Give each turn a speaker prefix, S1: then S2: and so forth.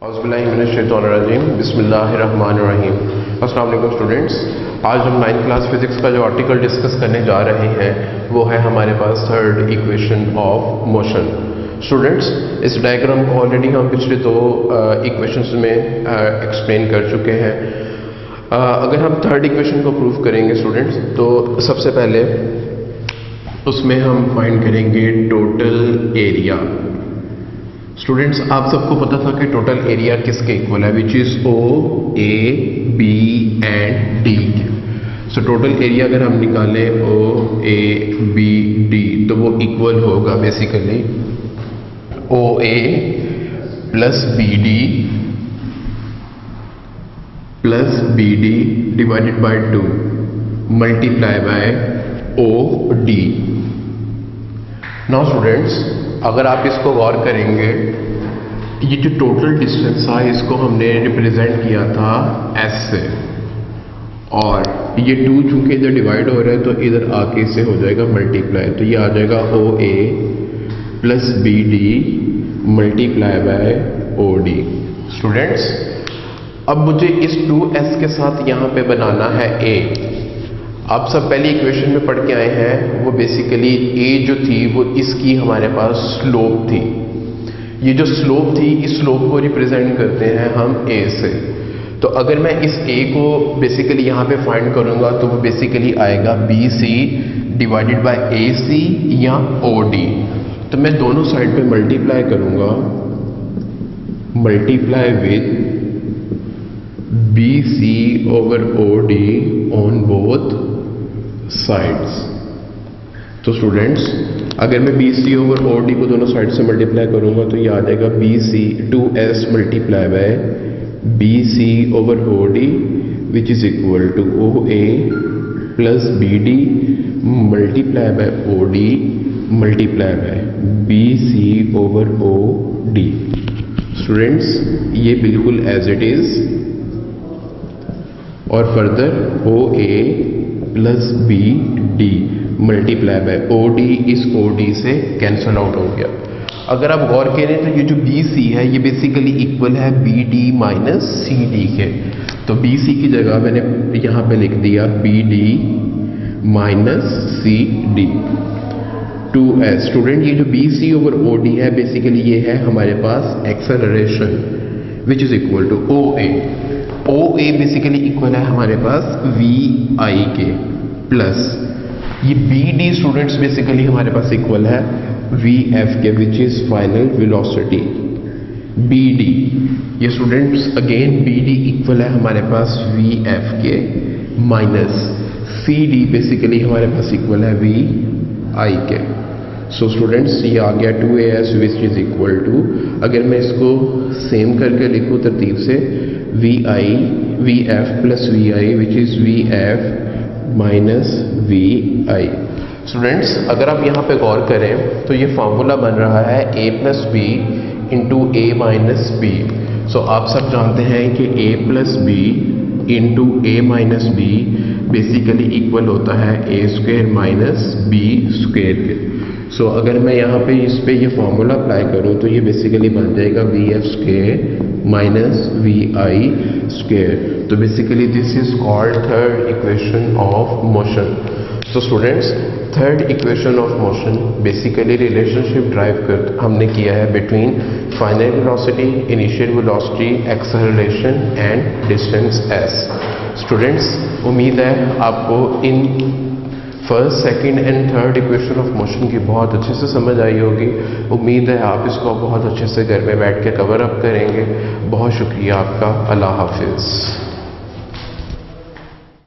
S1: बिस्मिल्लाहिर्रहमानिर्रहीम। अस्सलाम वालेकुम स्टूडेंट्स। आज हम 9th क्लास फिज़िक्स का जो आर्टिकल डिस्कस करने जा रहे हैं वो है हमारे पास third equation of motion. Students, इस डायग्राम को ऑलरेडी हम पिछले दो इक्वेशंस में एक्सप्लेन कर चुके हैं। अगर हम थर्ड इक्वेशन को प्रूव करेंगे स्टूडेंट्स, तो सबसे पहले उसमें हम फाइंड करेंगे टोटल एरिया। स्टूडेंट्स, आप सबको पता था कि टोटल एरिया किसके इक्वल है, which is O A B and D. So total area अगर हम निकालें ओ ए बी डी तो वो इक्वल होगा basically O A plus B D divided by 2 multiply by O D. Now students, अगर आप इसको गौर करेंगे, ये जो टोटल डिस्टेंस था इसको हमने रिप्रेजेंट किया था एस से, और ये 2 चूंकि इधर डिवाइड हो रहा है तो इधर आके इससे हो जाएगा मल्टीप्लाई, तो ये आ जाएगा O A plus B D multiply by O D. Students, अब मुझे इस 2s के साथ यहाँ पे बनाना है a। आप सब पहली इक्वेशन में पढ़ के आए हैं, वो बेसिकली a जो थी वो इसकी हमारे पास स्लोप थी। ये जो स्लोप थी, इस स्लोप को रिप्रेजेंट करते हैं हम a से। तो अगर मैं इस a को बेसिकली यहाँ पे फाइंड करूँगा तो वो बेसिकली आएगा BC डिवाइडेड बाय AC या OD। तो मैं दोनों साइड पे मल्टीप्लाई करूँगा, multiply with BC over OD on both sides। तो स्टूडेंट्स, अगर मैं BC over OD को दोनों साइड से मल्टीप्लाई करूंगा तो ये आ जाएगा BC 2S multiply by BC over OD which is equal to OA plus BD multiply by OD multiply by BC over OD। Students, ये बिल्कुल एज इट इज, और further O A plus B D multiply by O D, इस O D से cancel out हो गया। अगर आप गौर करें तो ये जो बी सी है ये बेसिकली इक्वल है B D minus C D के। तो बी सी की जगह मैंने यहाँ पे लिख दिया B D minus C D 2s। Student, ये जो B C over O D है बेसिकली ये है हमारे पास acceleration which is equal to O A. O A basically equal है हमारे पास वी आई के, प्लस ये बी डी स्टूडेंट्स बेसिकली हमारे पास इक्वल है वी एफ के which is final velocity. B D, ये students again B D equal है हमारे पास वी एफ के, माइनस सी डी बेसिकली हमारे पास इक्वल है वी आई के। सो स्टूडेंट्स, ये आ गया 2as which is equal to, अगर मैं इसको सेम करके लिखूँ तरतीब से, V F plus V I which is V F minus we I. Students, अगर आप यहाँ पे गौर करें तो ये फॉर्मूला बन रहा है a plus b into a minus b. So आप सब जानते हैं कि a plus b into a minus b basically equal होता है a square minus b square के। सो अगर मैं यहाँ पे इस पे ये फॉर्मूला अप्लाई करूँ तो ये बेसिकली बन जाएगा v f square minus we i square. तो basically this is called third equation of motion. तो students, third equation of motion basically relationship derive कर हमने किया है between final velocity, initial velocity, acceleration and distance s। Students, उम्मीद है आपको इन first, second and third equation of motion की बहुत अच्छे से समझ आई होगी। उम्मीद है आप इसको बहुत अच्छे से घर में बैठ के कवर अप करेंगे। बहुत शुक्रिया आपका। अल्लाह हाफिज़।